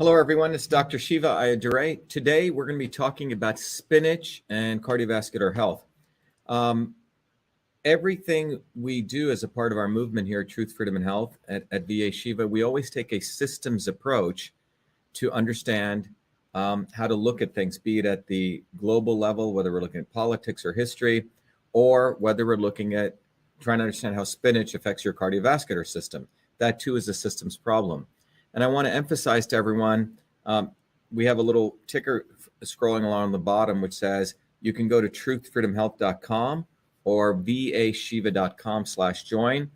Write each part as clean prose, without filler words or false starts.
Hello, everyone. It's Dr. Shiva Ayyadurai. Today, we're going to be talking about spinach and cardiovascular health. Everything we do as a part of our movement here at Truth, Freedom, and Health at VA Shiva, we always take a systems approach to understand how to look at things, be it at the global level, whether we're looking at politics or history, or whether we're looking at trying to understand how spinach affects your cardiovascular system. That, too, is a systems problem. And I want to emphasize to everyone, we have a little ticker scrolling along the bottom which says you can go to truthfreedomhealth.com or vashiva.com/join.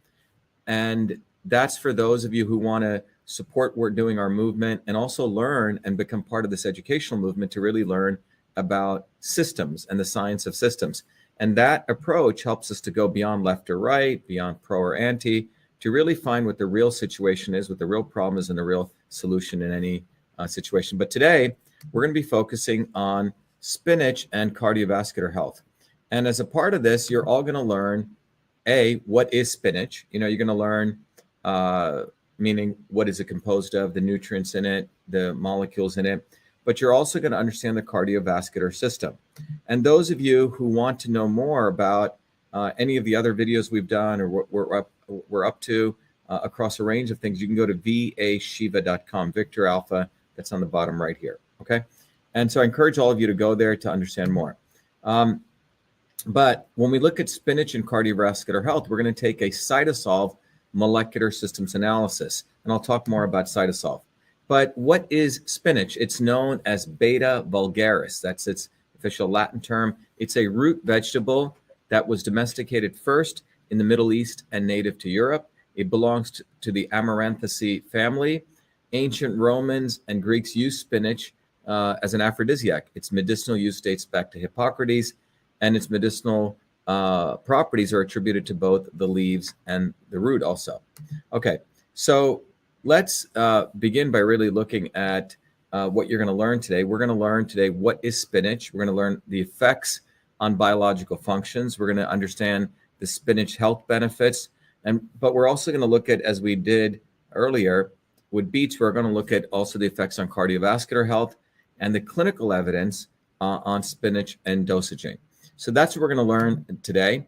And that's for those of you who want to support we're doing our movement and also learn and become part of this educational movement to really learn about systems and the science of systems. And that approach helps us to go beyond left or right, beyond pro or anti, to really find what the real situation is, what the real problem is, and the real solution in any situation. But today, we're going to be focusing on spinach and cardiovascular health. And as a part of this, you're all going to learn, what is spinach? You're going to learn, meaning what is it composed of, the nutrients in it, the molecules in it. But you're also going to understand the cardiovascular system. And those of you who want to know more about any of the other videos we've done or what we're up to across a range of things, you can go to vashiva.com, Victor Alpha, that's on the bottom right here, okay? And so I encourage all of you to go there to understand more. But when we look at spinach and cardiovascular health, we're going to take a CytoSolve molecular systems analysis, and I'll talk more about CytoSolve. But what is spinach? It's known as Beta vulgaris. That's its official Latin term. It's a root vegetable that was domesticated first in the Middle East and native to Europe. It belongs to the Amaranthacea family. Ancient Romans and Greeks used spinach as an aphrodisiac. Its medicinal use dates back to Hippocrates, and its medicinal properties are attributed to both the leaves and the root also. Okay, so let's begin by really looking at what you're going to learn today. We're going to learn today what is spinach. We're going to learn the effects on biological functions. We're going to understand the spinach health benefits. But we're also going to look at, as we did earlier with beets, we're going to look at also the effects on cardiovascular health and the clinical evidence on spinach and dosaging. So that's what we're going to learn today.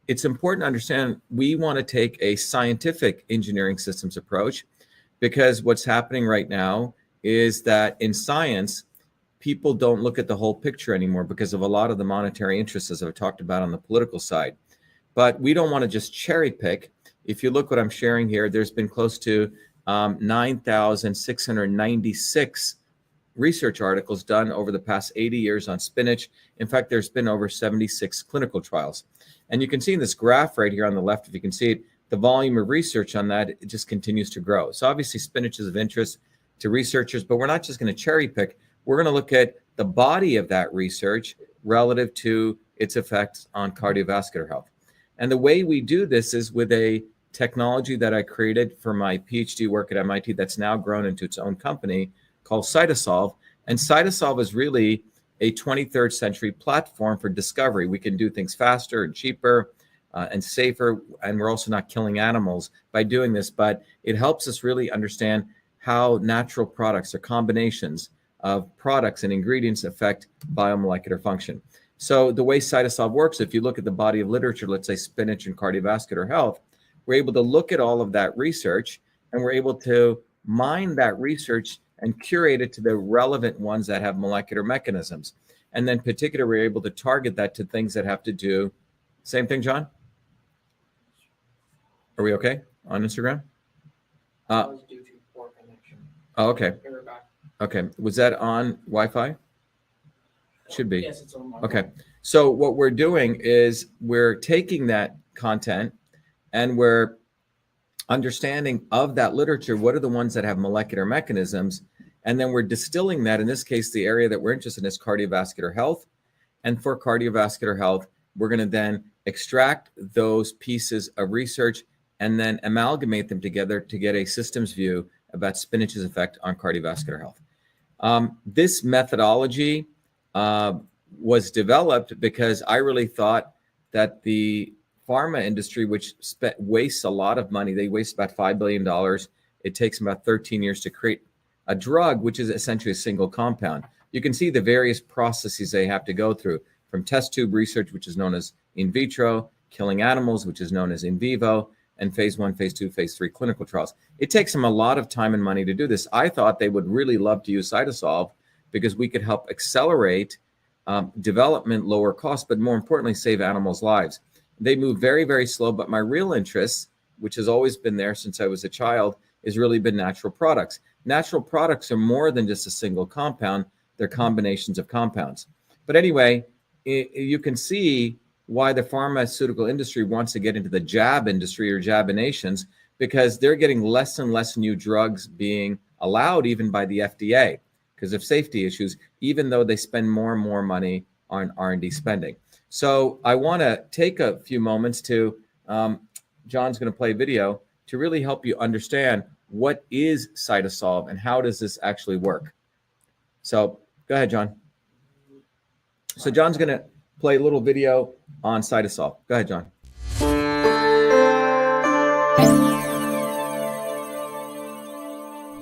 It's important to understand we want to take a scientific engineering systems approach, because what's happening right now is that in science, people don't look at the whole picture anymore because of a lot of the monetary interests, as I've talked about on the political side. But we don't want to just cherry pick. If you look what I'm sharing here, there's been close to 9,696 research articles done over the past 80 years on spinach. In fact, there's been over 76 clinical trials. And you can see in this graph right here on the left, if you can see it, the volume of research on that, it just continues to grow. So obviously spinach is of interest to researchers, but we're not just going to cherry pick. We're going to look at the body of that research relative to its effects on cardiovascular health. And the way we do this is with a technology that I created for my PhD work at MIT that's now grown into its own company called CytoSolve. And CytoSolve is really a 23rd century platform for discovery. We can do things faster and cheaper and safer, and we're also not killing animals by doing this, but it helps us really understand how natural products or combinations of products and ingredients affect biomolecular function. So the way CytoSolve works, if you look at the body of literature, let's say spinach and cardiovascular health, we're able to look at all of that research, and we're able to mine that research and curate it to the relevant ones that have molecular mechanisms. And then particularly, we're able to target that to things that have to do, same thing, John? Are we okay on Instagram? Was due to poor connection. Oh, okay. We're back. Okay. Was that on Wi-Fi? Should be. Yes, it's on Wi-Fi. Okay. So what we're doing is we're taking that content and we're understanding of that literature, what are the ones that have molecular mechanisms, and then we're distilling that. In this case, the area that we're interested in is cardiovascular health. And for cardiovascular health, we're going to then extract those pieces of research and then amalgamate them together to get a systems view about spinach's effect on cardiovascular health. This methodology was developed because I really thought that the pharma industry, which wastes a lot of money, they waste about $5 billion. It takes them about 13 years to create a drug, which is essentially a single compound. You can see the various processes they have to go through, from test tube research, which is known as in vitro, killing animals, which is known as in vivo, and phase 1, phase 2, phase 3 clinical trials. It takes them a lot of time and money to do this. I thought they would really love to use CytoSolve because we could help accelerate development, lower costs, but more importantly, save animals' lives. They move very, very slow, but my real interest, which has always been there since I was a child, has really been natural products. Natural products are more than just a single compound. They're combinations of compounds. But anyway, you can see why the pharmaceutical industry wants to get into the jab industry or jabinations, because they're getting less and less new drugs being allowed even by the FDA because of safety issues, even though they spend more and more money on R&D spending. So I want to take a few moments to, John's going to play a video to really help you understand what is CytoSolve and how does this actually work. So go ahead, John. So John's going to play a little video on CytoSolve. Go ahead, John.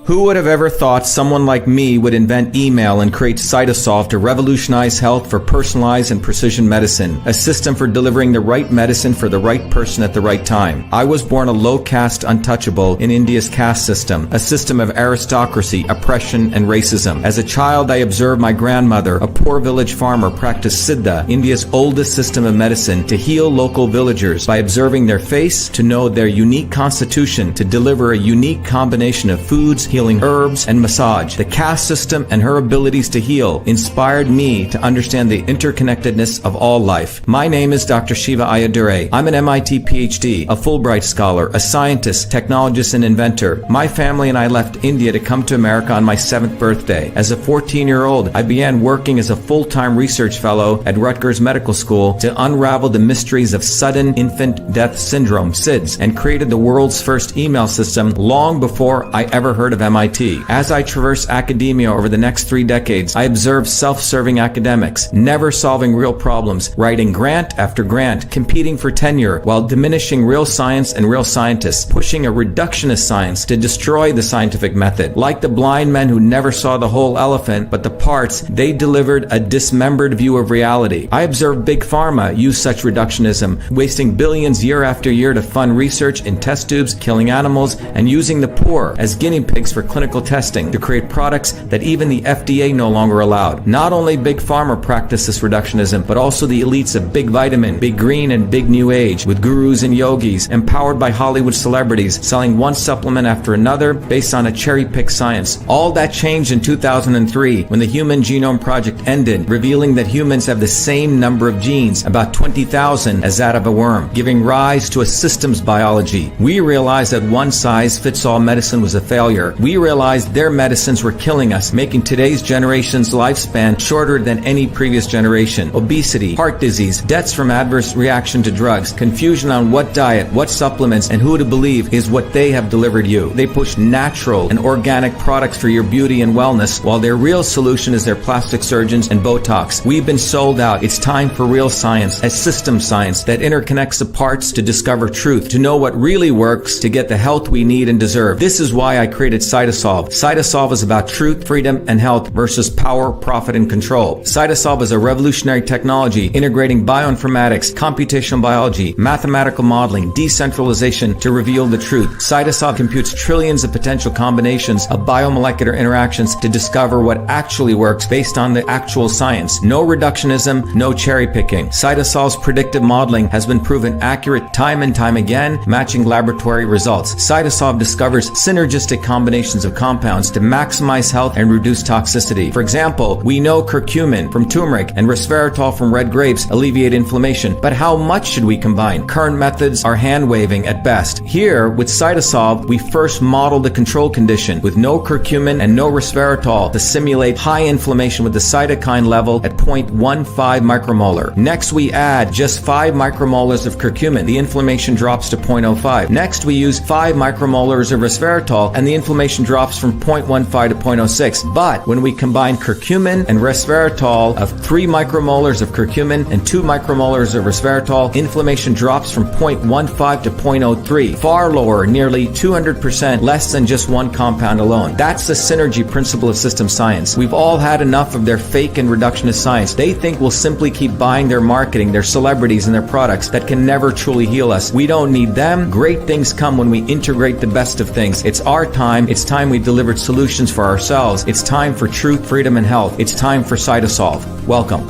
Who would have ever thought someone like me would invent email and create CytoSolve to revolutionize health for personalized and precision medicine, a system for delivering the right medicine for the right person at the right time? I was born a low caste untouchable in India's caste system, a system of aristocracy, oppression, and racism. As a child, I observed my grandmother, a poor village farmer, practice Siddha, India's oldest system of medicine, to heal local villagers by observing their face, to know their unique constitution, to deliver a unique combination of foods, healing herbs, and massage. The caste system and her abilities to heal inspired me to understand the interconnectedness of all life. My name is Dr. Shiva Ayyadurai. I'm an MIT PhD, a Fulbright scholar, a scientist, technologist, and inventor. My family and I left India to come to America on my 7th birthday. As a 14-year-old, I began working as a full-time research fellow at Rutgers Medical School to unravel the mysteries of sudden infant death syndrome, SIDS, and created the world's first email system long before I ever heard of MIT. As I traversed academia over the next 3 decades, I observed self-serving academics, never solving real problems, writing grant after grant, competing for tenure, while diminishing real science and real scientists, pushing a reductionist science to destroy the scientific method. Like the blind men who never saw the whole elephant, but the parts, they delivered a dismembered view of reality. I observed Big Pharma use such reductionism, wasting billions year after year to fund research in test tubes, killing animals, and using the poor as guinea pigs for clinical testing to create products that even the FDA no longer allowed. Not only Big Pharma practiced this reductionism, but also the elites of Big Vitamin, Big Green, and Big New Age, with gurus and yogis, empowered by Hollywood celebrities, selling one supplement after another based on a cherry-picked science. All that changed in 2003 when the Human Genome Project ended, revealing that humans have the same number of genes, about 20,000, as that of a worm, giving rise to a systems biology. We realized that one-size-fits-all medicine was a failure. We realized their medicines were killing us, making today's generation's lifespan shorter than any previous generation. Obesity, heart disease, deaths from adverse reaction to drugs, confusion on what diet, what supplements, and who to believe is what they have delivered you. They push natural and organic products for your beauty and wellness, while their real solution is their plastic surgeons and Botox. We've been sold out. It's time for real science, a system science that interconnects the parts to discover truth, to know what really works, to get the health we need and deserve. This is why I created CytoSolve. CytoSolve is about truth, freedom, and health versus power, profit, and control. CytoSolve is a revolutionary technology integrating bioinformatics, computational biology, mathematical modeling, decentralization to reveal the truth. CytoSolve computes trillions of potential combinations of biomolecular interactions to discover what actually works based on the actual science. No reductionism, no cherry picking. CytoSolve's predictive modeling has been proven accurate time and time again, matching laboratory results. CytoSolve discovers synergistic combinations of compounds to maximize health and reduce toxicity. For example, we know curcumin from turmeric and resveratrol from red grapes alleviate inflammation, but how much should we combine? Current methods are hand-waving at best. Here, with CytoSolve, we first model the control condition with no curcumin and no resveratrol to simulate high inflammation with the cytokine level at 0.15 micromolar. Next, we add just 5 micromolars of curcumin. The inflammation drops to 0.05. Next, we use 5 micromolars of resveratrol and the inflammation inflammation drops from 0.15 to 0.06. But when we combine curcumin and resveratrol of 3 micromolars of curcumin and 2 micromolars of resveratrol, inflammation drops from 0.15 to 0.03, far lower, nearly 200% less than just one compound alone. That's the synergy principle of system science. We've all had enough of their fake and reductionist science. They think we'll simply keep buying their marketing, their celebrities, and their products that can never truly heal us. We don't need them. Great things come when we integrate the best of things. It's our time. It's time we delivered solutions for ourselves. It's time for truth, freedom, and health. It's time for CytoSolve. Welcome.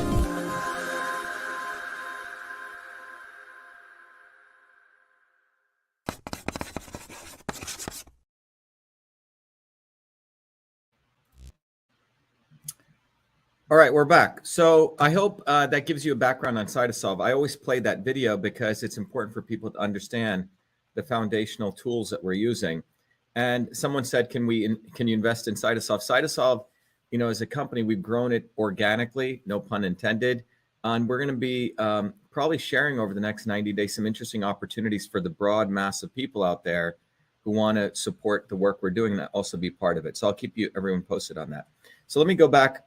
All right, we're back. So I hope that gives you a background on CytoSolve. I always play that video because it's important for people to understand the foundational tools that we're using. And someone said, can you invest in CytoSolve? CytoSolve, as a company, we've grown it organically, no pun intended. And we're going to be probably sharing over the next 90 days some interesting opportunities for the broad mass of people out there who want to support the work we're doing and also be part of it. So I'll keep everyone posted on that. So let me go back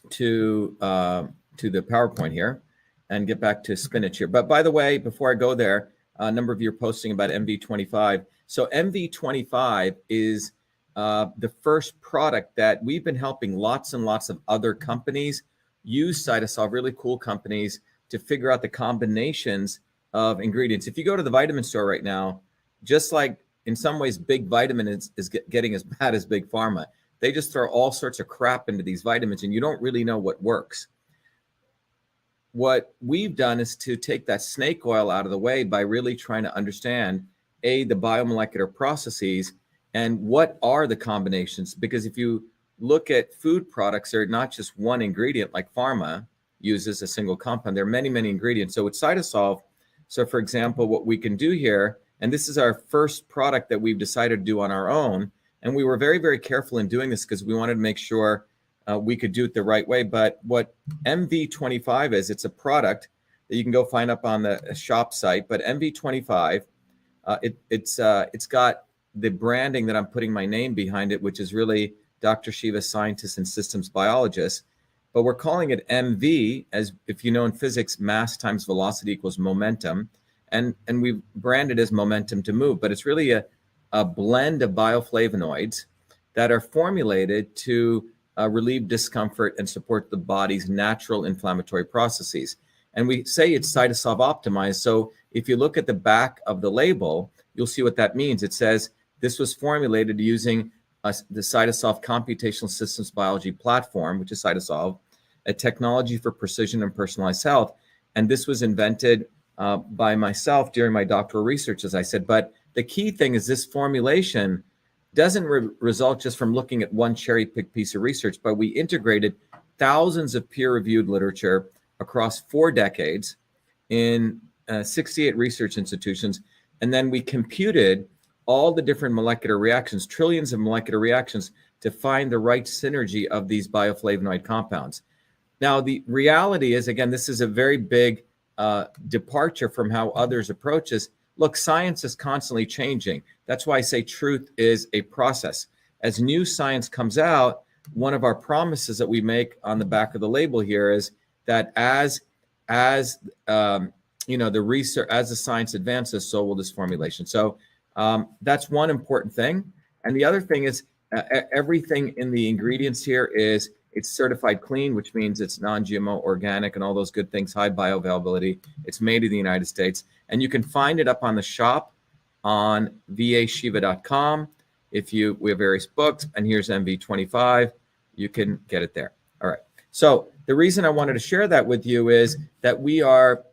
to the PowerPoint here and get back to Spinach here. But by the way, before I go there, a number of you are posting about MV25. So MV25 is the first product that we've been helping lots and lots of other companies use CytoSolve, really cool companies, to figure out the combinations of ingredients. If you go to the vitamin store right now, just like in some ways Big Vitamin is getting as bad as Big Pharma, they just throw all sorts of crap into these vitamins and you don't really know what works. What we've done is to take that snake oil out of the way by really trying to understand, the biomolecular processes and what are the combinations. Because if you look at food products, they're not just one ingredient like pharma uses a single compound. There are many, many ingredients. So with CytoSolve, so for example, what we can do here, and this is our first product that we've decided to do on our own, and we were very, very careful in doing this because we wanted to make sure we could do it the right way. But what MV25 is, it's a product that you can go find up on the shop site. But MV25, it's got the branding that I'm putting my name behind it, which is really Dr.SHIVA, scientist and systems biologist. But we're calling it MV, as if you know in physics, mass times velocity equals momentum. And we've branded as momentum to move. But it's really a blend of bioflavonoids that are formulated to relieve discomfort and support the body's natural inflammatory processes. And we say it's CytoSolve optimized. So if you look at the back of the label, you'll see what that means. It says this was formulated using the CytoSolve computational systems biology platform, which is CytoSolve, a technology for precision and personalized health. And this was invented by myself during my doctoral research, as I said. But the key thing is this formulation doesn't result just from looking at one cherry-picked piece of research, but we integrated thousands of peer-reviewed literature across 4 decades in 68 research institutions. And then we computed all the different molecular reactions, trillions of molecular reactions, to find the right synergy of these bioflavonoid compounds. Now, the reality is, again, this is a very big departure from how others approach this. Look, science is constantly changing. That's why I say truth is a process. As new science comes out, one of our promises that we make on the back of the label here is that as the research, as the science advances, so will this formulation. So that's one important thing. And the other thing is everything in the ingredients here it's certified clean, which means it's non-GMO, organic, and all those good things, high bioavailability. It's made in the United States. And you can find it up on the shop on vashiva.com. We have various books, and here's MV25. You can get it there. All right. So the reason I wanted to share that with you is that we are,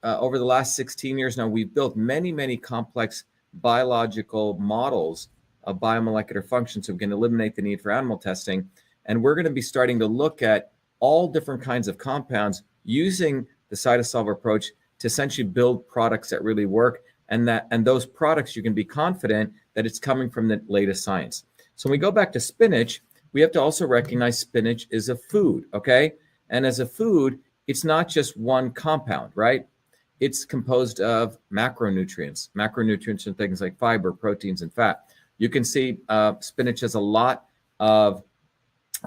over the last 16 years now, we've built many, many complex biological models of biomolecular functions so we can eliminate the need for animal testing. And we're going to be starting to look at all different kinds of compounds using the CytoSolve approach to essentially build products that really work. And those products, you can be confident that it's coming from the latest science. So when we go back to spinach, we have to also recognize spinach is a food, okay? And as a food, it's not just one compound, right? It's composed of macronutrients. Macronutrients are things like fiber, proteins, and fat. You can see spinach has a lot of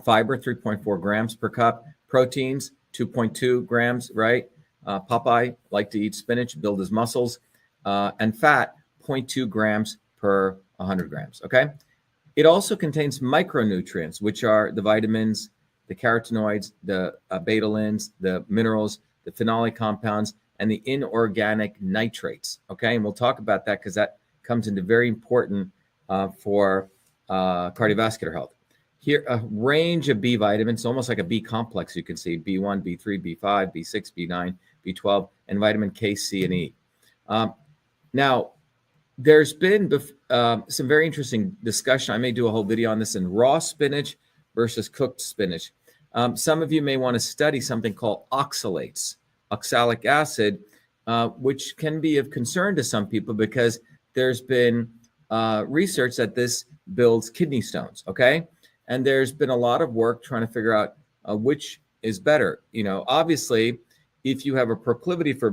fiber, 3.4 grams per cup, proteins, 2.2 grams, right? Popeye liked to eat spinach, build his muscles, and fat, 0.2 grams per 100 grams, okay? It also contains micronutrients, which are the vitamins, the carotenoids, the betalins, the minerals, the phenolic compounds, and the inorganic nitrates, okay? And we'll talk about that because that comes into very important for cardiovascular health. Here, a range of B vitamins, almost like a B complex, you can see, B1, B3, B5, B6, B9, B12, and vitamin K, C, and E. Now, there's been some very interesting discussion. I may do a whole video on this in raw spinach versus cooked spinach. Some of you may want to study something called oxalates, oxalic acid, which can be of concern to some people because there's been research that this builds kidney stones, okay? And there's been a lot of work trying to figure out which is better. You know, obviously, if you have a proclivity for,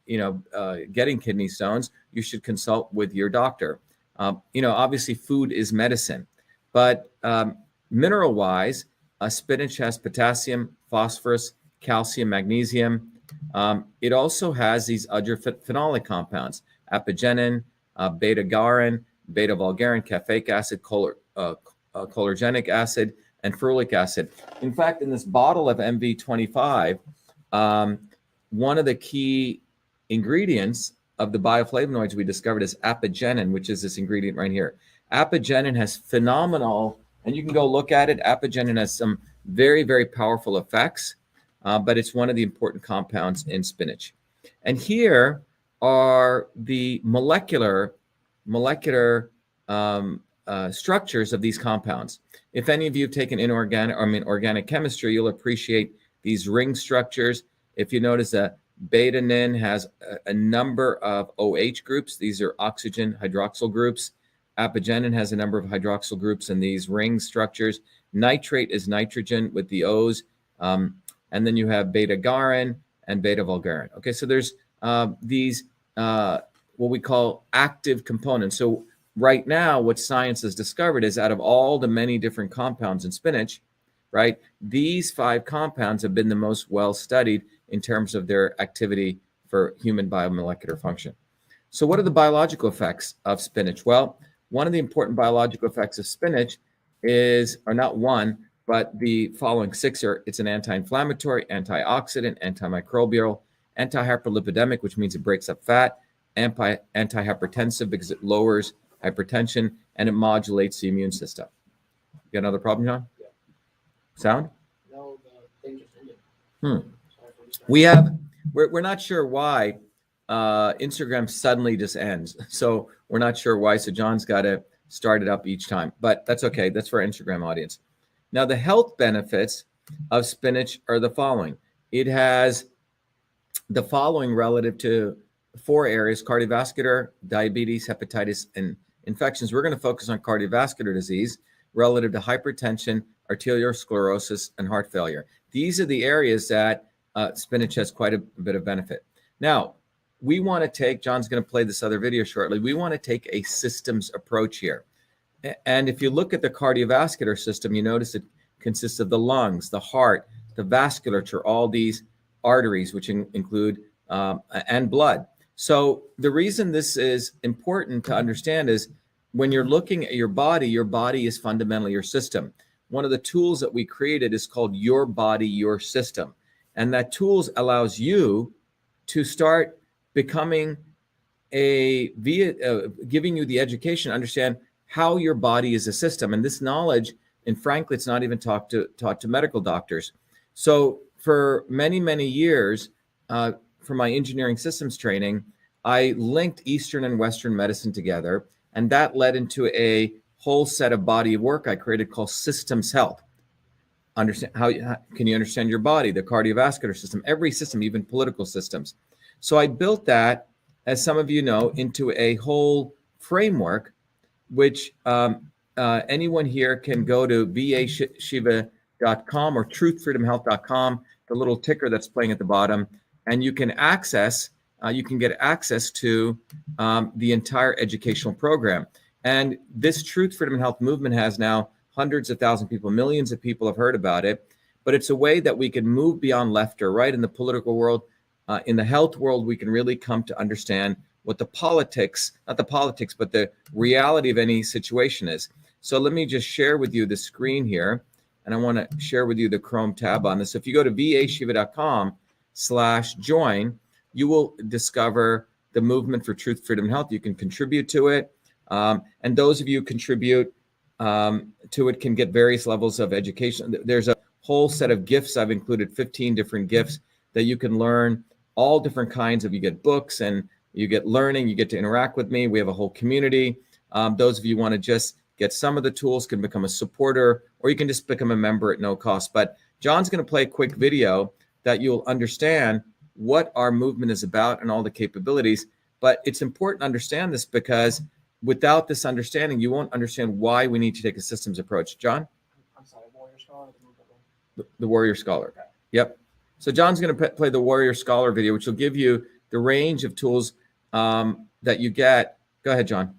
getting kidney stones, you should consult with your doctor. Obviously, food is medicine, but mineral-wise, spinach has potassium, phosphorus, calcium, magnesium. It also has these other phenolic compounds: apigenin, beta-garin, beta-vulgarin, caffeic acid, cholerogenic acid, and ferulic acid. In fact, in this bottle of MV25, one of the key ingredients of the bioflavonoids we discovered is apigenin, which is this ingredient right here. Apigenin has phenomenal, and you can go look at it, apigenin has some very, very powerful effects, but it's one of the important compounds in spinach. And here are the molecular structures of these compounds. If any of you have taken organic chemistry, you'll appreciate these ring structures. If you notice that beta-nin has a number of OH groups, these are oxygen hydroxyl groups. Apigenin has a number of hydroxyl groups in these ring structures. Nitrate is nitrogen with the O's. And then you have beta-garin and beta-vulgarin. Okay, so there's these what we call active components. So right now, what science has discovered is out of all the many different compounds in spinach, right, these 5 compounds have been the most well-studied in terms of their activity for human biomolecular function. So what are the biological effects of spinach? Well, one of the important biological effects of spinach is, or not one, but the following 6 are: it's an anti-inflammatory, antioxidant, antimicrobial, anti-hyperlipidemic, which means it breaks up fat, anti-hypertensive because it lowers hypertension, and it modulates the immune system. You got another problem, John? Yeah. Sound? No, the thing just ended. We're not sure why Instagram suddenly just ends. So we're not sure why. So John's got to start it up each time, but that's okay. That's for our Instagram audience. Now, the health benefits of spinach are the following. It has the following relative to 4 areas: cardiovascular, diabetes, hepatitis, and infections. We're going to focus on cardiovascular disease relative to hypertension, arteriosclerosis, and heart failure. These are the areas that spinach has quite a bit of benefit. Now, we want to take, John's going to play this other video shortly, we want to take a systems approach here. And if you look at the cardiovascular system, you notice it consists of the lungs, the heart, the vasculature, all these arteries, which include, and blood. So the reason this is important to understand is when you're looking at your body is fundamentally your system. One of the tools that we created is called Your Body, Your System. And that tools allows you to start becoming giving you the education, understand how your body is a system. And this knowledge, and frankly, it's not even taught to medical doctors. So for many, many years, for my engineering systems training, I linked Eastern and Western medicine together, and that led into a whole set of body of work I created called Systems Health. Understand how can you understand your body, the cardiovascular system, every system, even political systems. So I built that, as some of you know, into a whole framework, which anyone here can go to BeEnslaved.com or truthfreedomhealth.com, the little ticker that's playing at the bottom, and you can access, you can get access to the entire educational program. And this truth, freedom, and health movement has now hundreds of thousands of people, millions of people have heard about it. But it's a way that we can move beyond left or right in the political world. In the health world, we can really come to understand what the politics, not the politics, but the reality of any situation is. So let me just share with you the screen here. And I want to share with you the Chrome tab on this. If you go to vashiva.com/join, you will discover the movement for truth, freedom, and health. You can contribute to it. And those of you who contribute to it can get various levels of education. There's a whole set of gifts. I've included 15 different gifts that you can learn all different kinds of. You get books and you get learning, you get to interact with me. We have a whole community. Those of you who want to just get some of the tools can become a supporter, or you can just become a member at no cost. But John's going to play a quick video that you'll understand what our movement is about and all the capabilities. But it's important to understand this because without this understanding, you won't understand why we need to take a systems approach. John? I'm sorry, Warrior Scholar. The Warrior Scholar. Okay. Yep. So John's going to play the Warrior Scholar video, which will give you the range of tools that you get. Go ahead, John.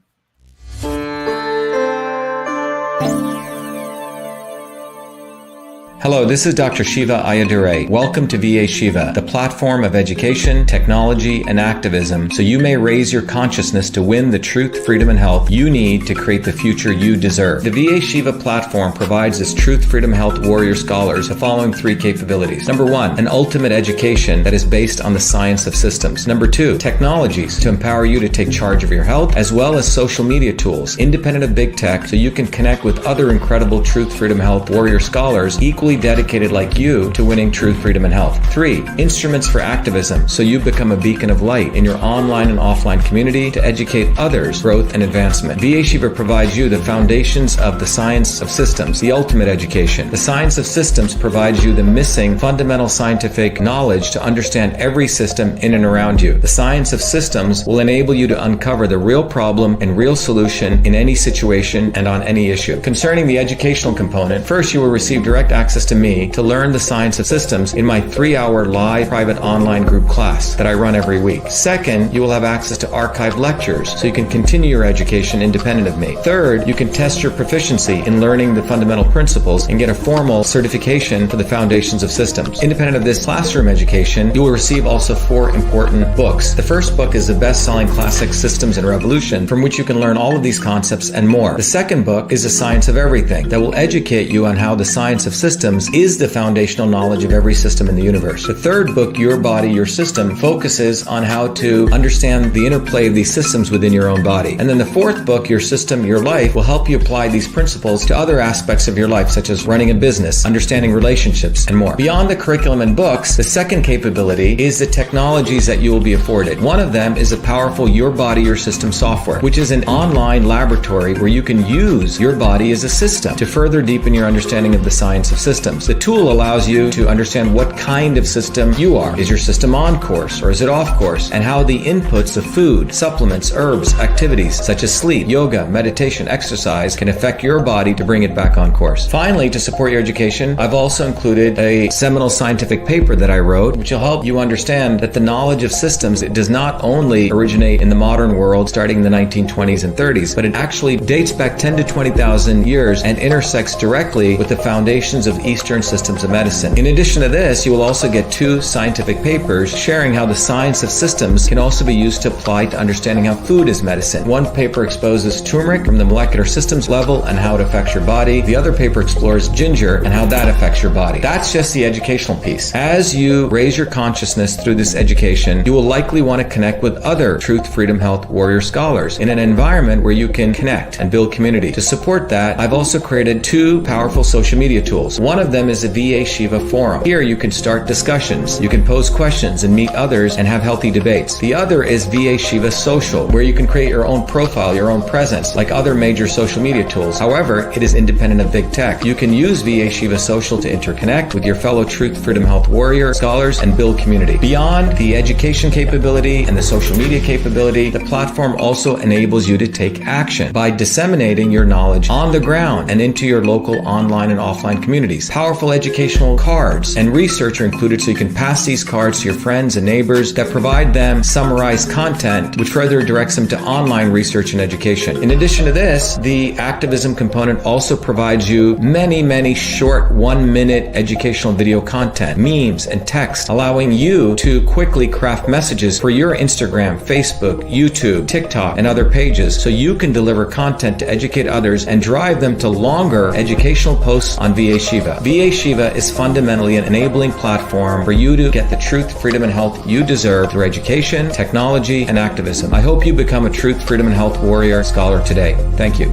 Hello, this is Dr. Shiva Ayyadurai. Welcome to VA Shiva, the platform of education, technology, and activism, so you may raise your consciousness to win the truth, freedom, and health you need to create the future you deserve. The VA Shiva platform provides its truth, freedom, health warrior scholars the following 3 capabilities. Number 1, an ultimate education that is based on the science of systems. Number 2, technologies to empower you to take charge of your health, as well as social media tools, independent of big tech, so you can connect with other incredible truth, freedom, health warrior scholars equally dedicated like you to winning truth, freedom, and health. 3, instruments for activism, so you become a beacon of light in your online and offline community to educate others, growth, and advancement. VA Shiva provides you the foundations of the science of systems, the ultimate education. The science of systems provides you the missing fundamental scientific knowledge to understand every system in and around you. The science of systems will enable you to uncover the real problem and real solution in any situation and on any issue. Concerning the educational component, first you will receive direct access to me to learn the science of systems in my 3-hour live private online group class that I run every week. Second, you will have access to archived lectures so you can continue your education independent of me. Third, you can test your proficiency in learning the fundamental principles and get a formal certification for the foundations of systems. Independent of this classroom education, you will receive also 4 important books. The first book is the best-selling classic Systems and Revolution, from which you can learn all of these concepts and more. The second book is The Science of Everything, that will educate you on how the science of systems is the foundational knowledge of every system in the universe. The third book, Your Body, Your System, focuses on how to understand the interplay of these systems within your own body. And then the fourth book, Your System, Your Life, will help you apply these principles to other aspects of your life, such as running a business, understanding relationships, and more. Beyond the curriculum and books, the second capability is the technologies that you will be afforded. One of them is a powerful Your Body, Your System software, which is an online laboratory where you can use your body as a system to further deepen your understanding of the science of systems. The tool allows you to understand what kind of system you are. Is your system on course or is it off course? And how the inputs of food, supplements, herbs, activities such as sleep, yoga, meditation, exercise can affect your body to bring it back on course. Finally, to support your education, I've also included a seminal scientific paper that I wrote, which will help you understand that the knowledge of systems, it does not only originate in the modern world starting in the 1920s and 30s, but it actually dates back 10 to 20,000 years and intersects directly with the foundations of Eastern systems of medicine. In addition to this, you will also get 2 scientific papers sharing how the science of systems can also be used to apply to understanding how food is medicine. One paper exposes turmeric from the molecular systems level and how it affects your body. The other paper explores ginger and how that affects your body. That's just the educational piece. As you raise your consciousness through this education, you will likely want to connect with other truth, freedom, health warrior scholars in an environment where you can connect and build community. To support that, I've also created 2 powerful social media tools. One of them is a VA Shiva forum. Here you can start discussions, you can pose questions and meet others and have healthy debates. The other is VA Shiva Social, where you can create your own profile, your own presence, like other major social media tools. However, it is independent of big tech. You can use VA Shiva Social to interconnect with your fellow truth, freedom, health warrior scholars and build community. Beyond the education capability and the social media capability, the platform also enables you to take action by disseminating your knowledge on the ground and into your local online and offline communities. CDs, powerful educational cards, and research are included so you can pass these cards to your friends and neighbors that provide them summarized content, which further directs them to online research and education. In addition to this, the activism component also provides you many short 1-minute educational video content, memes, and text, allowing you to quickly craft messages for your Instagram, Facebook, YouTube, TikTok, and other pages so you can deliver content to educate others and drive them to longer educational posts on VA Shiva. VA Shiva is fundamentally an enabling platform for you to get the truth, freedom, and health you deserve through education, technology, and activism. I hope you become a truth, freedom, and health warrior scholar today. Thank you.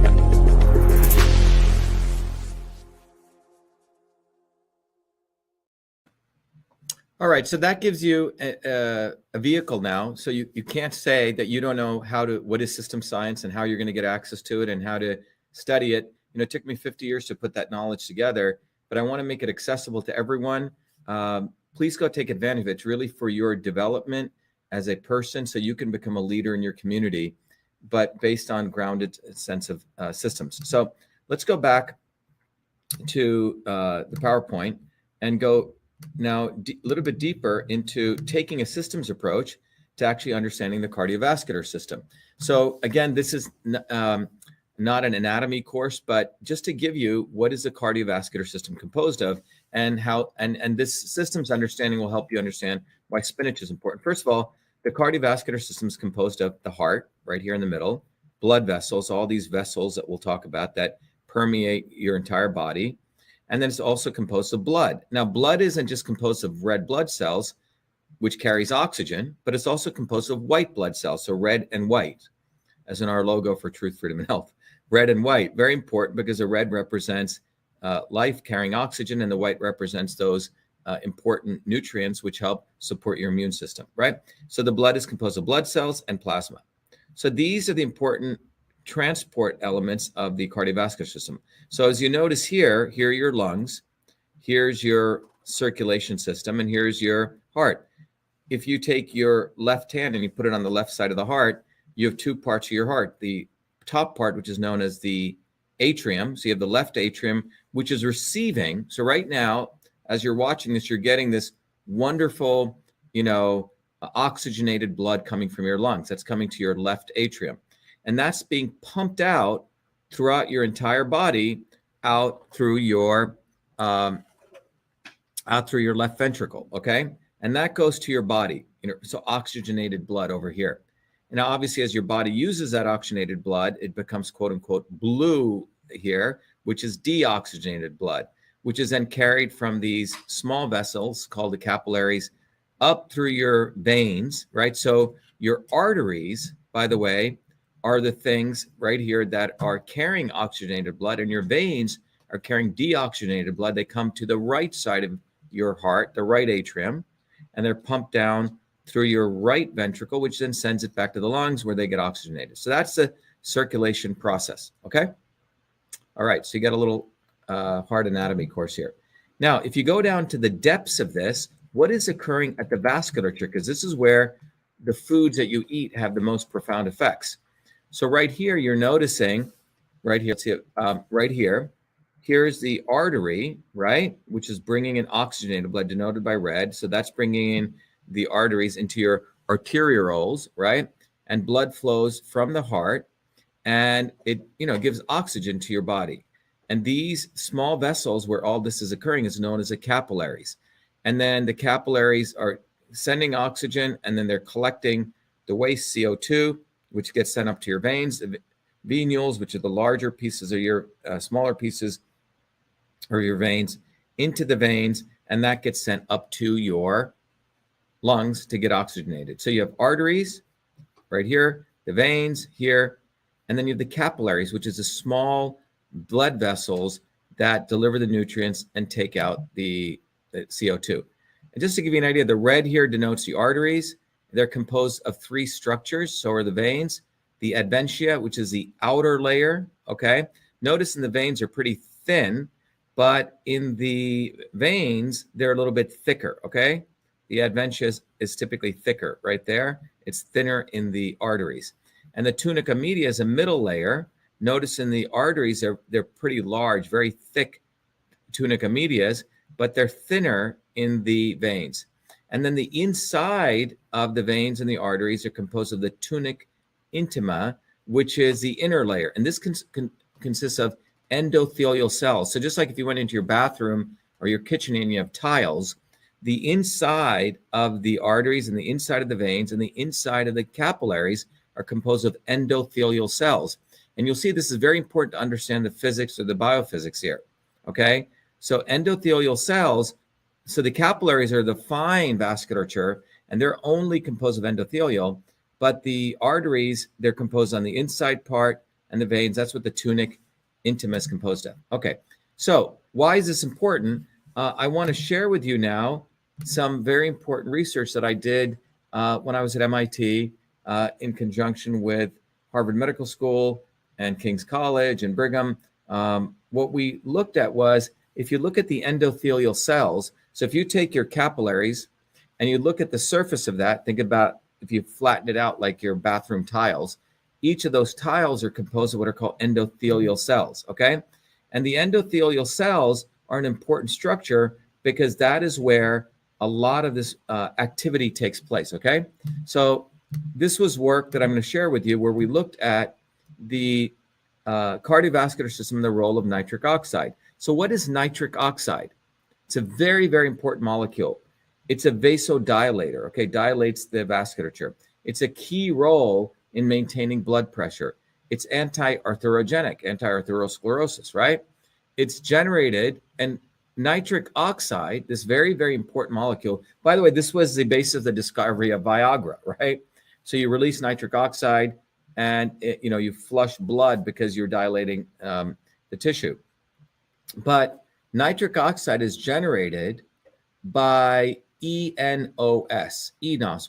All right, so that gives you a vehicle now. So you can't say that you don't know what is system science and how you're going to get access to it and how to study it. You know, it took me 50 years to put that knowledge together, but I want to make it accessible to everyone. Please go take advantage of it. It's really for your development as a person so you can become a leader in your community, but based on grounded sense of systems. So let's go back to the PowerPoint and go now a little bit deeper into taking a systems approach to actually understanding the cardiovascular system. So again, this is not an anatomy course, but just to give you what is the cardiovascular system composed of and how, and this systems understanding will help you understand why spinach is important. First of all, the cardiovascular system is composed of the heart right here in the middle, blood vessels, all these vessels that we'll talk about that permeate your entire body. And then it's also composed of blood. Now, blood isn't just composed of red blood cells, which carries oxygen, but it's also composed of white blood cells, so red and white, as in our logo for Truth, Freedom, and Health. Red and white, very important because the red represents life carrying oxygen and the white represents those important nutrients which help support your immune system, right? So the blood is composed of blood cells and plasma. So these are the important transport elements of the cardiovascular system. So as you notice here are your lungs, here's your circulation system, and here's your heart. If you take your left hand and you put it on the left side of the heart, you have two parts of your heart. The top part, which is known as the atrium. So you have the left atrium, which is receiving. So right now, as you're watching this, you're getting this wonderful, oxygenated blood coming from your lungs. That's coming to your left atrium. And that's being pumped out throughout your entire body, out through your left ventricle, okay? And that goes to your body, so oxygenated blood over here. And now obviously as your body uses that oxygenated blood, it becomes quote unquote blue here, which is deoxygenated blood, which is then carried from these small vessels called the capillaries up through your veins, right? So your arteries, by the way, are the things right here that are carrying oxygenated blood, and your veins are carrying deoxygenated blood. They come to the right side of your heart, the right atrium, and they're pumped down through your right ventricle, which then sends it back to the lungs where they get oxygenated. So that's the circulation process, okay? All right, so you got a little heart anatomy course here. Now, if you go down to the depths of this, what is occurring at the vasculature? Because this is where the foods that you eat have the most profound effects. So right here, you're noticing, right here, see it, right here, here's the artery, right, which is bringing in oxygenated blood denoted by red. So that's bringing in the arteries into your arterioles, right? And blood flows from the heart and it, gives oxygen to your body. And these small vessels where all this is occurring is known as the capillaries. And then the capillaries are sending oxygen and then they're collecting the waste CO2, which gets sent up to your veins, the venules, which are the larger pieces of your smaller pieces or your veins, into the veins, and that gets sent up to your lungs to get oxygenated. So you have arteries right here, the veins here, and then you have the capillaries, which is the small blood vessels that deliver the nutrients and take out the CO2. And just to give you an idea, the red here denotes the arteries. They're composed of three structures, so are the veins. The adventitia, which is the outer layer, okay? Notice in the veins are pretty thin, but in the veins, they're a little bit thicker, okay? The adventitia is typically thicker right there. It's thinner in the arteries. And the tunica media is a middle layer. Notice in the arteries, they're pretty large, very thick tunica medias, but they're thinner in the veins. And then the inside of the veins and the arteries are composed of the tunic intima, which is the inner layer. And this consists of endothelial cells. So just like if you went into your bathroom or your kitchen and you have tiles, the inside of the arteries and the inside of the veins and the inside of the capillaries are composed of endothelial cells. And you'll see this is very important to understand the physics or the biophysics here, okay? So endothelial cells, so the capillaries are the fine vasculature, and they're only composed of endothelial, but the arteries, they're composed on the inside part, and the veins, that's what the tunic intima is composed of. Okay, so why is this important? I want to share with you now some very important research that I did when I was at MIT in conjunction with Harvard Medical School and King's College and Brigham. What we looked at was, if you look at the endothelial cells, so if you take your capillaries and you look at the surface of that, think about if you flatten it out like your bathroom tiles, each of those tiles are composed of what are called endothelial cells, okay? And the endothelial cells are an important structure because that is where a lot of this activity takes place, okay? So this was work that I'm going to share with you where we looked at the cardiovascular system and the role of nitric oxide. So what is nitric oxide? It's a very, very important molecule. It's a vasodilator, okay? Dilates the vasculature. It's a key role in maintaining blood pressure. It's anti-arthrogenic, anti-arthrosclerosis, right? It's generated, and nitric oxide, this very, very important molecule. By the way, this was the basis of the discovery of Viagra, right? So you release nitric oxide and you flush blood because you're dilating the tissue. But nitric oxide is generated by enos,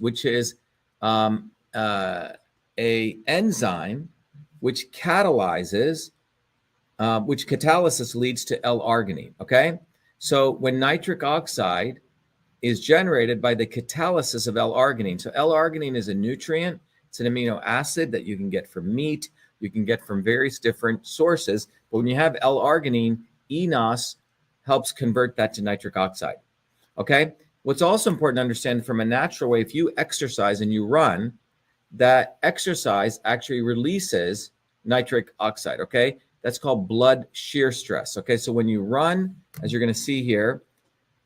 which is a enzyme which catalysis leads to L-arginine, okay? So when nitric oxide is generated by the catalysis of L-arginine, so L-arginine is a nutrient, it's an amino acid that you can get from meat, you can get from various different sources, but when you have L-arginine, enos helps convert that to nitric oxide, okay? What's also important to understand from a natural way, if you exercise and you run, that exercise actually releases nitric oxide, okay? That's called blood shear stress, okay? So when you run, as you're going to see here,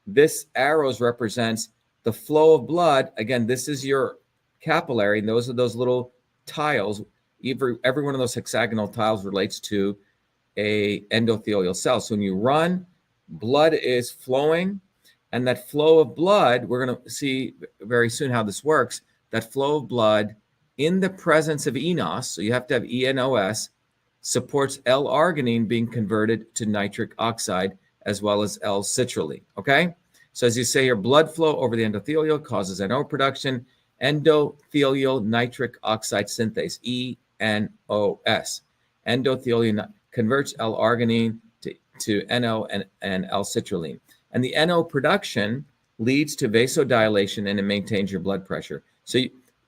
this arrows represents the flow of blood. Again, this is your capillary, and those are those little tiles. Every one of those hexagonal tiles relates to a endothelial cell. So when you run, blood is flowing, and that flow of blood, we're going to see very soon how this works, that flow of blood in the presence of enos, so you have to have enos, supports L-arginine being converted to nitric oxide as well as L-citrulline, okay? So as you say here, blood flow over the endothelial causes NO production, endothelial nitric oxide synthase, ENOS. Endothelial converts L-arginine to NO and L-citrulline. And the NO production leads to vasodilation and it maintains your blood pressure. So